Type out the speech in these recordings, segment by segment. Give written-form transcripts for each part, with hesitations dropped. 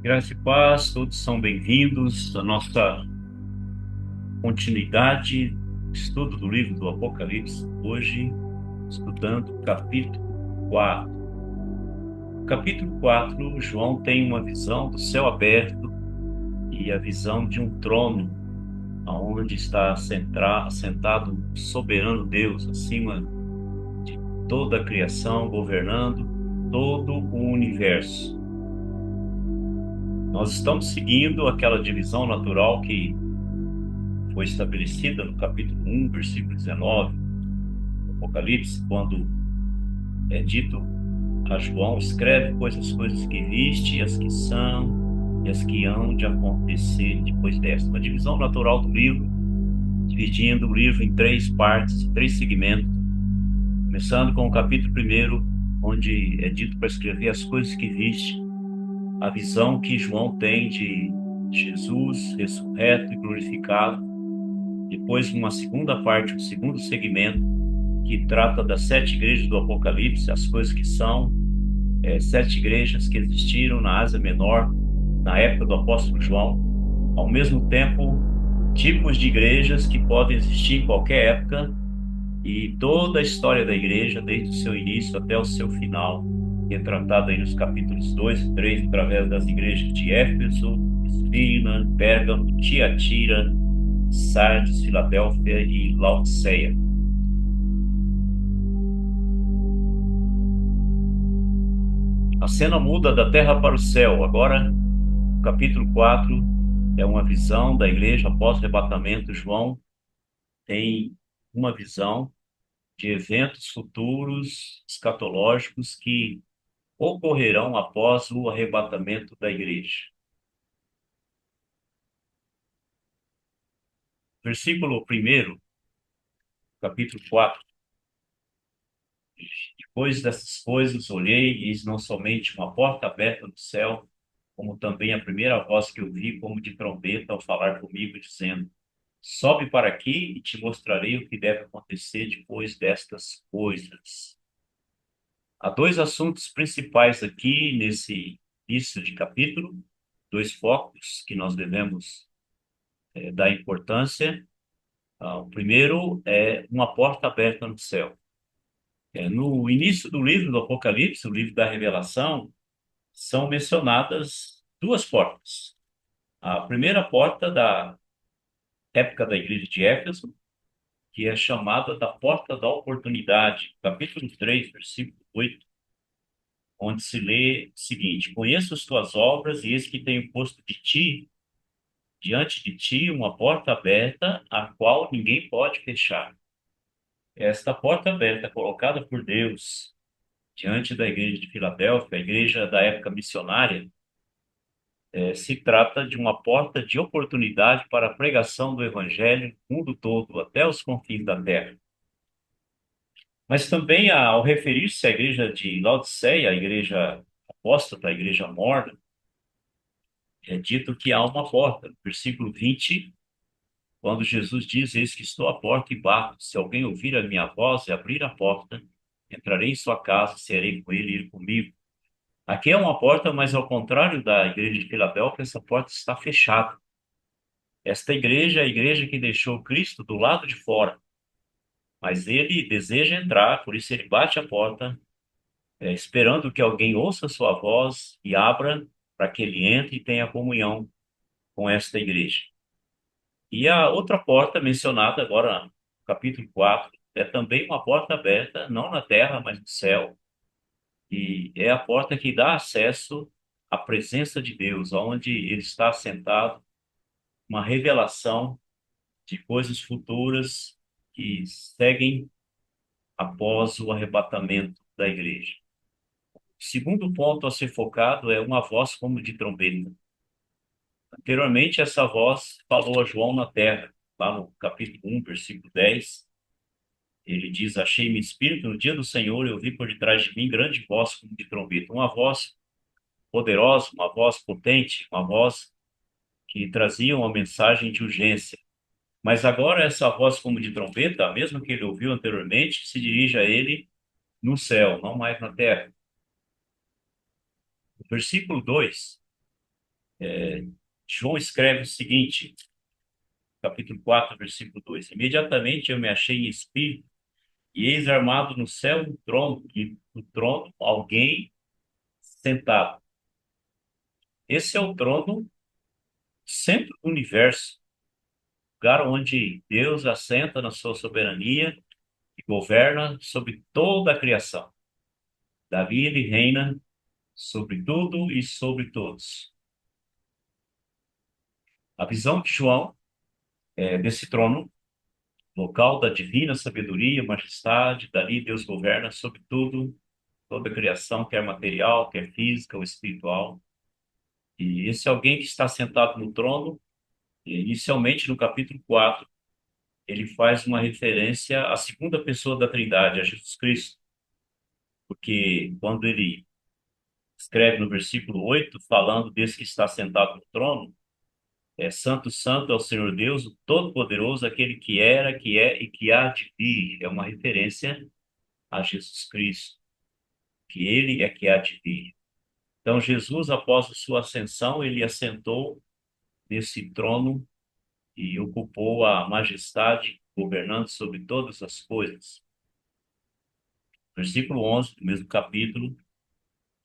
Graça e paz, todos são bem-vindos à nossa continuidade, estudo do livro do Apocalipse. Hoje, estudando o capítulo 4. No capítulo 4, João tem uma visão do céu aberto e a visão de um trono, onde está sentado o soberano Deus, acima de toda a criação, governando todo o universo. Nós estamos seguindo aquela divisão natural que foi estabelecida no capítulo 1, versículo 19, do Apocalipse, quando é dito a João: escreve, pois, as coisas que viste, as que são e as que hão de acontecer depois desta. Uma divisão natural do livro, dividindo o livro em três partes, três segmentos, começando com o capítulo 1, onde é dito para escrever as coisas que viste, a visão que João tem de Jesus ressurreto e glorificado. Depois, uma segunda parte, um segundo segmento, que trata das sete igrejas do Apocalipse, as coisas que são, sete igrejas que existiram na Ásia Menor, na época do apóstolo João. Ao mesmo tempo, tipos de igrejas que podem existir em qualquer época e toda a história da igreja, desde o seu início até o seu final, que é tratado aí nos capítulos 2 e 3, através das igrejas de Éfeso, Esmirna, Pérgamo, Tiatira, Sardes, Filadélfia e Laodiceia. A cena muda da terra para o céu. Agora, o capítulo 4 é uma visão da igreja após o arrebatamento. João tem uma visão de eventos futuros, escatológicos, que ocorrerão após o arrebatamento da igreja. Versículo 1, capítulo 4. Depois dessas coisas, olhei, e eis não somente uma porta aberta no céu, como também a primeira voz que ouvi, como de trombeta, ao falar comigo, dizendo: sobe para aqui e te mostrarei o que deve acontecer depois destas coisas. Há dois assuntos principais aqui nesse início de capítulo, dois focos que nós devemos dar importância. O primeiro é uma porta aberta no céu. No início do livro do Apocalipse, o livro da Revelação, são mencionadas duas portas. A primeira porta da época da igreja de Éfeso, que é chamada da porta da oportunidade, capítulo 3, versículo 8, onde se lê o seguinte: conheço as tuas obras e eis que tenho posto diante de ti, uma porta aberta, a qual ninguém pode fechar. Esta porta aberta, colocada por Deus diante da igreja de Filadélfia, a igreja da época missionária, se trata de uma porta de oportunidade para a pregação do evangelho no mundo todo, até os confins da terra. Mas também, ao referir-se à igreja de Laodiceia, a igreja apóstata, a igreja morna, é dito que há uma porta. No versículo 20, quando Jesus diz: eis que estou à porta e bato, se alguém ouvir a minha voz e abrir a porta, entrarei em sua casa, serei com ele e ele comigo. Aqui é uma porta, mas ao contrário da igreja de Filadélfia, essa porta está fechada. Esta igreja é a igreja que deixou Cristo do lado de fora, mas ele deseja entrar, por isso ele bate a porta, esperando que alguém ouça sua voz e abra para que ele entre e tenha comunhão com esta igreja. E a outra porta mencionada agora no capítulo 4 é também uma porta aberta, não na terra, mas no céu. E é a porta que dá acesso à presença de Deus, onde ele está sentado, uma revelação de coisas futuras que seguem após o arrebatamento da igreja. O segundo ponto a ser focado é uma voz como de trombeta. Anteriormente, essa voz falou a João na terra, lá no capítulo 1, versículo 10. Ele diz: achei-me espírito no dia do Senhor, eu vi por detrás de mim grande voz como de trombeta. Uma voz poderosa, uma voz potente, uma voz que trazia uma mensagem de urgência. Mas agora essa voz como de trombeta, a mesma que ele ouviu anteriormente, se dirige a ele no céu, não mais na terra. O versículo 2 João escreve o seguinte, capítulo 4, versículo 2: Imediatamente eu me achei em espírito, e eis armado no céu um trono, e no trono alguém sentado. Esse é o trono, centro do universo, lugar onde Deus assenta na sua soberania e governa sobre toda a criação. Davi, ele reina sobre tudo e sobre todos. A visão de João é desse trono, local da divina sabedoria, majestade, dali Deus governa sobre tudo, toda a criação, quer material, quer física ou espiritual. E esse alguém que está sentado no trono, inicialmente no capítulo 4, ele faz uma referência à segunda pessoa da Trindade, a Jesus Cristo, porque quando ele escreve no versículo 8, falando desse que está sentado no trono, Santo, Santo é o Senhor Deus, o Todo-Poderoso, aquele que era, que é e que há de vir. É uma referência a Jesus Cristo, que ele é que há de vir. Então, Jesus, após a sua ascensão, ele assentou nesse trono e ocupou a majestade, governando sobre todas as coisas. Versículo 11 do mesmo capítulo,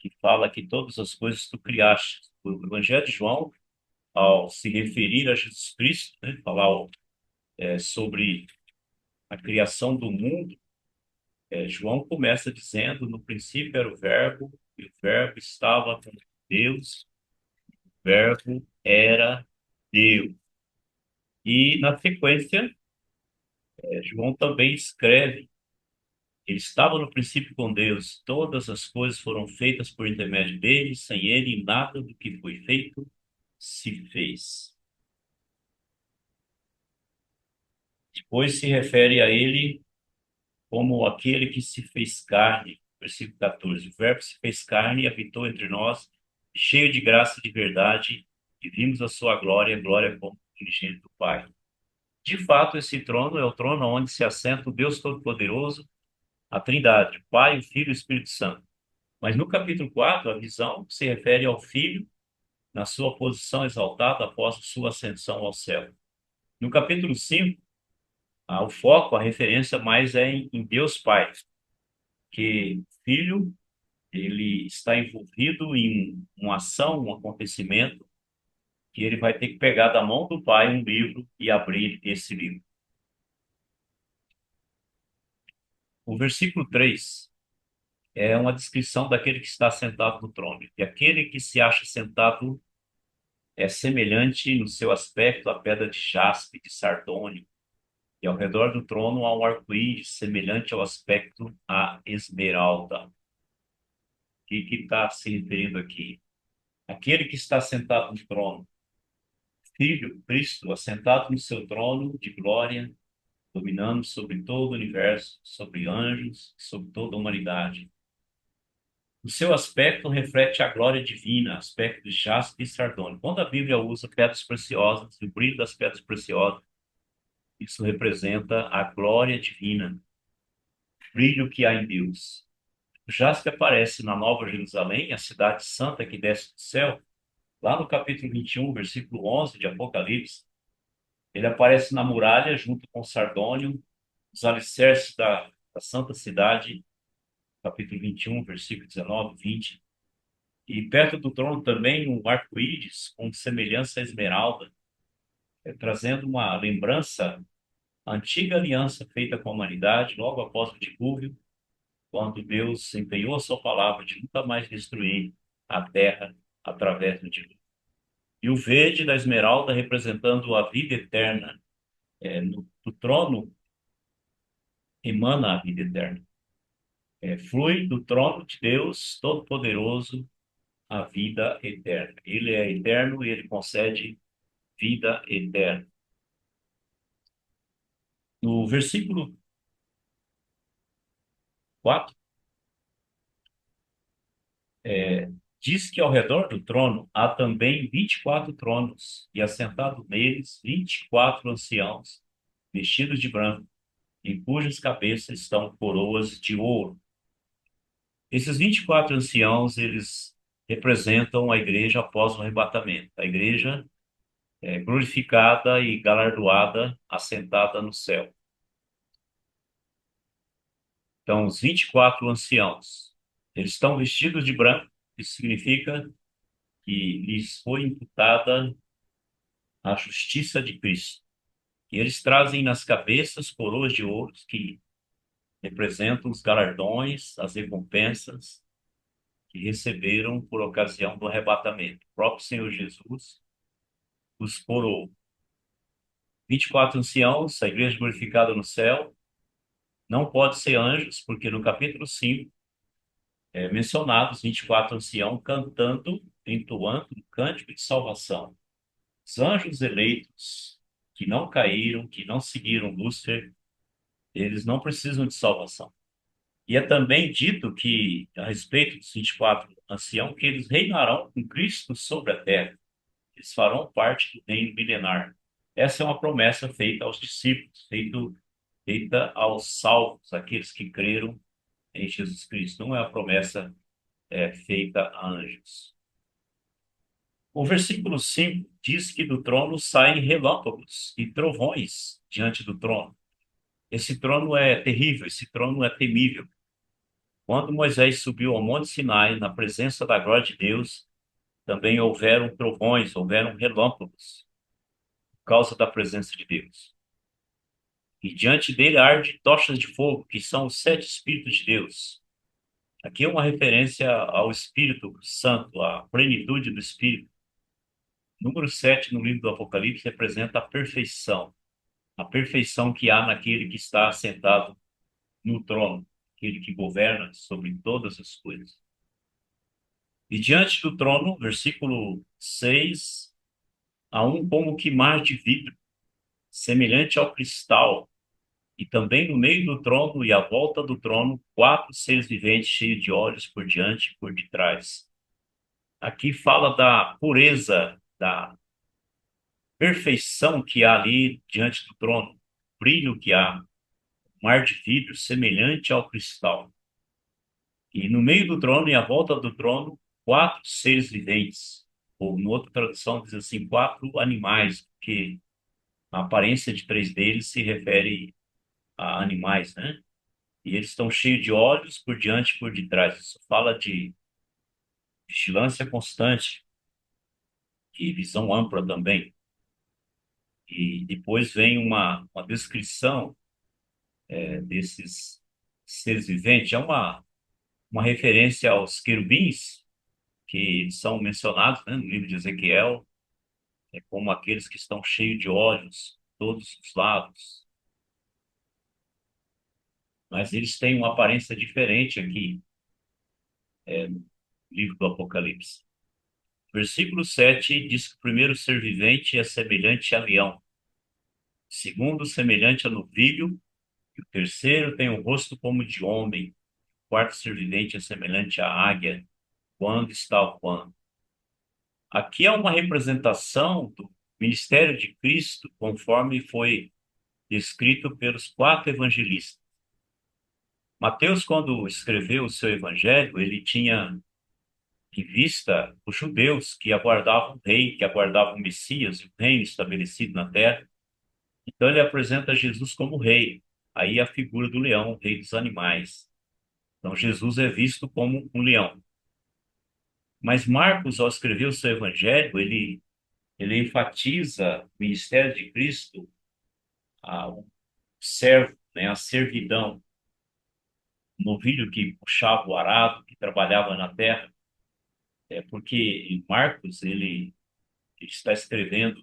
que fala que todas as coisas tu criaste. O Evangelho de João, ao se referir a Jesus Cristo, né, falar sobre a criação do mundo, João começa dizendo: no princípio era o Verbo, e o Verbo estava com Deus, o Verbo era Deus. E na sequência, João também escreve: ele estava no princípio com Deus, todas as coisas foram feitas por intermédio dele, sem ele nada do que foi feito se fez. Depois se refere a ele como aquele que se fez carne, versículo 14. O Verbo se fez carne e habitou entre nós, cheio de graça e de verdade, e vimos a sua glória, glória como unigênito do Pai. De fato, esse trono é o trono onde se assenta o Deus Todo-Poderoso, a Trindade, o Pai, o Filho e o Espírito Santo. Mas no capítulo 4, a visão se refere ao Filho na sua posição exaltada após a sua ascensão ao céu. No capítulo 5, o foco, a referência mais é em Deus Pai, que o Filho ele está envolvido em uma ação, um acontecimento, que ele vai ter que pegar da mão do Pai um livro e abrir esse livro. O versículo 3 é uma descrição daquele que está sentado no trono. E aquele que se acha sentado é semelhante no seu aspecto à pedra de jaspe, de sardônio, e ao redor do trono há um arco-íris semelhante ao aspecto à esmeralda. O que está se referindo aqui? Aquele que está sentado no trono, Filho, Cristo, assentado no seu trono de glória, dominando sobre todo o universo, sobre anjos, sobre toda a humanidade. O seu aspecto reflete a glória divina, aspecto de jaspe e sardônio. Quando a Bíblia usa pedras preciosas, o brilho das pedras preciosas, isso representa a glória divina, o brilho que há em Deus. O jaspe aparece na Nova Jerusalém, a cidade santa que desce do céu, lá no capítulo 21, versículo 11 de Apocalipse. Ele aparece na muralha junto com o sardônio, os alicerces da santa cidade, capítulo 21, versículo 19, 20. E perto do trono também um arco-íris com semelhança à esmeralda, trazendo uma lembrança à antiga aliança feita com a humanidade logo após o dilúvio, quando Deus empenhou a sua palavra de nunca mais destruir a terra através do dilúvio. E o verde da esmeralda representando a vida eterna. Do trono emana a vida eterna. Flui do trono de Deus Todo-Poderoso a vida eterna. Ele é eterno e ele concede vida eterna. No versículo 4, diz que ao redor do trono há também 24 tronos, e assentados neles 24 anciãos, vestidos de branco, em cujas cabeças estão coroas de ouro. Esses 24 anciãos, eles representam a igreja após o arrebatamento. A igreja é glorificada e galardoada, assentada no céu. Então, os 24 anciãos, eles estão vestidos de branco, isso significa que lhes foi imputada a justiça de Cristo. E eles trazem nas cabeças coroas de ouro que representam os galardões, as recompensas que receberam por ocasião do arrebatamento. O próprio Senhor Jesus os coroou. 24 anciãos, a igreja glorificada no céu, não pode ser anjos, porque no capítulo 5 é mencionado os 24 anciãos cantando, entoando um cântico de salvação. Os anjos eleitos, que não caíram, que não seguiram Lúcifer, eles não precisam de salvação. E é também dito que, a respeito dos 24 anciãos, que eles reinarão com Cristo sobre a terra. Eles farão parte do reino milenar. Essa é uma promessa feita aos discípulos, feita aos salvos, aqueles que creram em Jesus Cristo. Não é uma promessa feita a anjos. O versículo 5 diz que do trono saem relâmpagos e trovões diante do trono. Esse trono é terrível, esse trono é temível. Quando Moisés subiu ao Monte Sinai, na presença da glória de Deus, também houveram trovões, houveram relâmpagos, por causa da presença de Deus. E diante dele arde tochas de fogo, que são os 7 Espíritos de Deus. Aqui é uma referência ao Espírito Santo, à plenitude do Espírito. Número 7 no livro do Apocalipse representa a perfeição que há naquele que está sentado no trono, aquele que governa sobre todas as coisas. E diante do trono, versículo 6, há um como que mar de vidro, semelhante ao cristal, e também no meio do trono e à volta do trono, 4 seres viventes cheios de olhos por diante e por detrás. Aqui fala da pureza, da perfeição que há ali diante do trono, brilho que há, mar de vidro semelhante ao cristal. E no meio do trono e à volta do trono, 4 seres viventes. Ou, em outra tradução, diz assim, 4 animais, porque a aparência de 3 deles se refere a animais, né? E eles estão cheios de olhos por diante e por detrás. Isso fala de vigilância constante e visão ampla também. E depois vem uma descrição desses seres viventes. É uma referência aos querubins, que são mencionados, né, no livro de Ezequiel, como aqueles que estão cheios de olhos, todos os lados. Mas eles têm uma aparência diferente aqui, no livro do Apocalipse. Versículo 7 diz que o primeiro ser vivente é semelhante a leão, o segundo semelhante a novilho, e o terceiro tem o rosto como de homem, o quarto ser vivente é semelhante à águia, quando está voando. Aqui é uma representação do ministério de Cristo, conforme foi descrito pelos 4 evangelistas. Mateus, quando escreveu o seu evangelho, ele tinha em vista os judeus que aguardavam o rei, que aguardavam o Messias, o reino estabelecido na terra. Então ele apresenta Jesus como rei. Aí a figura do leão, o rei dos animais. Então Jesus é visto como um leão. Mas Marcos, ao escrever o seu evangelho, ele enfatiza o ministério de Cristo, o servo, né, a servidão, o novilho que puxava o arado, que trabalhava na terra. É porque Marcos, ele está escrevendo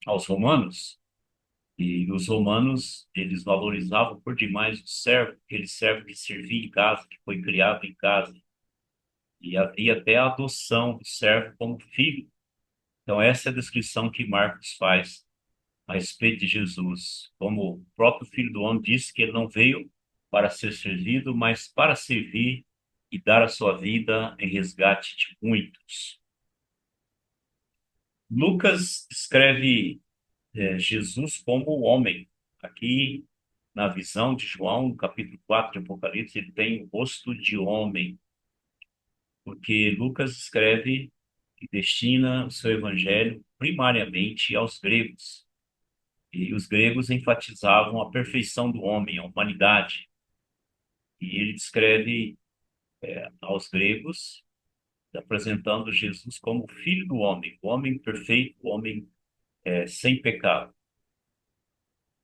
aos romanos, e os romanos, eles valorizavam por demais o servo, aquele servo que servia em casa, que foi criado em casa. E havia até a adoção do servo como filho. Então, essa é a descrição que Marcos faz a respeito de Jesus. Como o próprio Filho do Homem disse que ele não veio para ser servido, mas para servir e dar a sua vida em resgate de muitos. Lucas escreve Jesus como homem. Aqui, na visão de João, no capítulo 4 de Apocalipse, ele tem o rosto de homem. porque Lucas escreve e destina o seu evangelho primariamente aos gregos. E os gregos enfatizavam a perfeição do homem, a humanidade. E ele descreve aos gregos, apresentando Jesus como o Filho do homem, o homem perfeito, o homem sem pecado.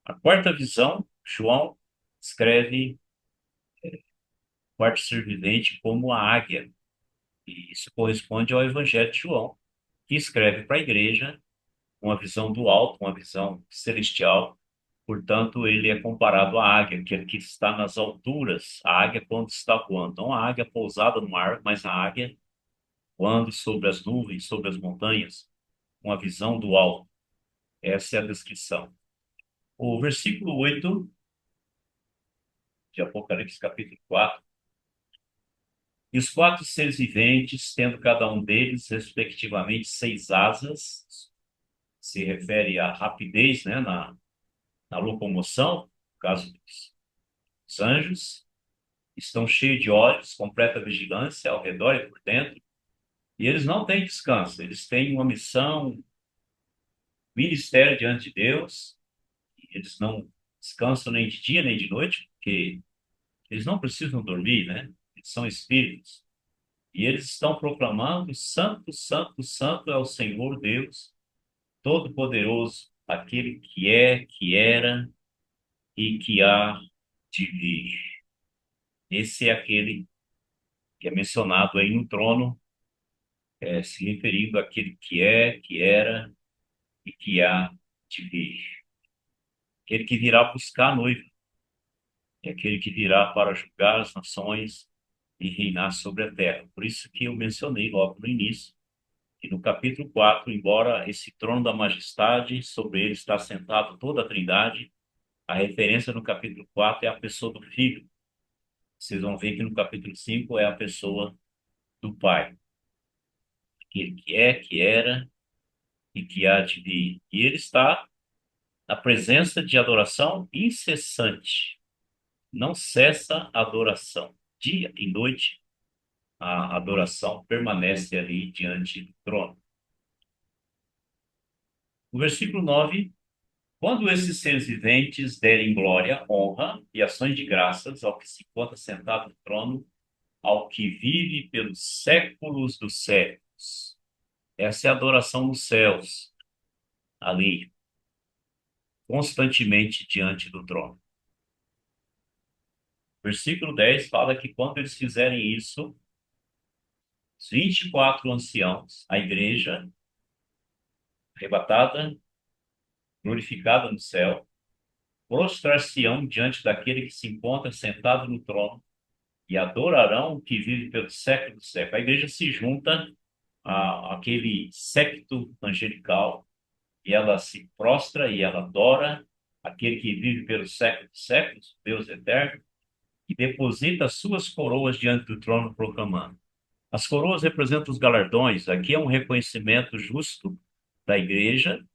A quarta visão, João escreve o quarto ser vivente como a águia. E isso corresponde ao Evangelho de João, que escreve para a igreja uma visão do alto, uma visão celestial. Portanto, ele é comparado à águia, aquele que está nas alturas, a águia quando está voando. Não a águia pousada no ar, mas a águia voando sobre as nuvens, sobre as montanhas, uma visão do alto. Essa é a descrição. O versículo 8 de Apocalipse, capítulo 4. E os quatro seres viventes, tendo cada um deles, respectivamente, 6 asas, se refere à rapidez, né, na locomoção, no caso dos anjos, estão cheios de olhos, completa vigilância ao redor e por dentro, e eles não têm descanso, eles têm uma missão, ministério diante de Deus, e eles não descansam nem de dia nem de noite, porque eles não precisam dormir, né? Eles são espíritos. E eles estão proclamando: Santo, Santo, Santo é o Senhor Deus, Todo-Poderoso, aquele que é, que era e que há de vir. Esse é aquele que é mencionado aí no trono, se referindo àquele que é, que era e que há de vir. Aquele que virá buscar a noiva, é aquele que virá para julgar as nações e reinar sobre a terra. Por isso que eu mencionei logo no início, que no capítulo 4, embora esse trono da majestade, sobre ele está sentado toda a Trindade, a referência no capítulo 4 é a pessoa do Filho. Vocês vão ver que no capítulo 5 é a pessoa do Pai, aquele que é, que era e que há de vir. E ele está na presença de adoração incessante. Não cessa a adoração. Dia e noite, a adoração permanece ali diante do trono. O versículo 9: quando esses seres viventes derem glória, honra e ações de graças ao que se encontra sentado no trono, ao que vive pelos séculos dos séculos. Essa é a adoração nos céus, ali, constantemente diante do trono. Versículo 10 fala que quando eles fizerem isso, os 24 anciãos, a igreja arrebatada, glorificada no céu, prostrar-se-ão diante daquele que se encontra sentado no trono e adorarão o que vive pelo século do século. A igreja se junta àquele séquito angelical e ela se prostra e ela adora aquele que vive pelo século dos séculos, Deus eterno, e deposita as suas coroas diante do trono proclamando. As coroas representam os galardões. Aqui é um reconhecimento justo da igreja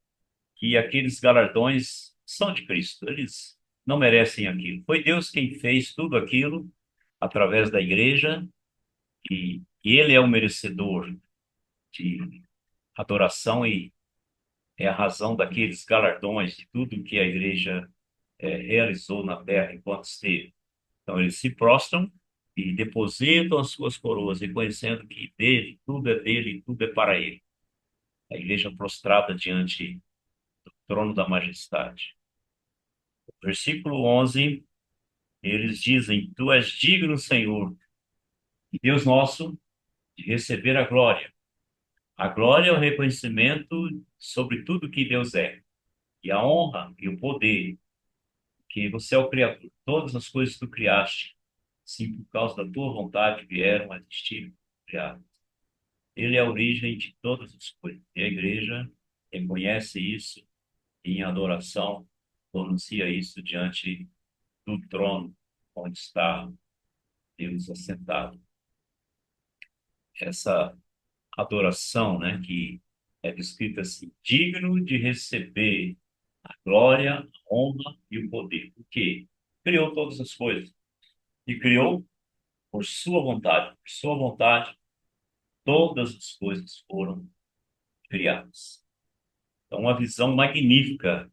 que aqueles galardões são de Cristo. Eles não merecem aquilo. Foi Deus quem fez tudo aquilo através da igreja e ele é o merecedor de adoração e é a razão daqueles galardões de tudo que a igreja realizou na terra enquanto esteve. Então eles se prostram e depositam as suas coroas, reconhecendo que dele, tudo é dele, tudo é para ele. A igreja prostrada diante do trono da majestade. Versículo 11, eles dizem: Tu és digno, Senhor, e Deus nosso, de receber a glória. A glória é o reconhecimento sobre tudo que Deus é, e a honra e o poder, que você é o Criador. Todas as coisas que tu criaste, sim, por causa da tua vontade, vieram a existir, criadas. Ele é a origem de todas as coisas. E a igreja reconhece isso em adoração, pronuncia isso diante do trono onde está Deus assentado. Essa adoração, né, que é descrita assim: digno de receber a glória, a honra e o poder. Porque criou todas as coisas e criou por sua vontade, todas as coisas foram criadas. Então, uma visão magnífica,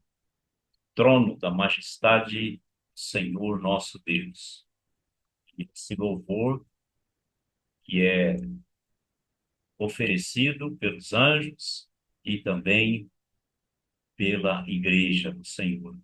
trono da majestade do Senhor nosso Deus. E esse louvor que é oferecido pelos anjos e também pela igreja do Senhor.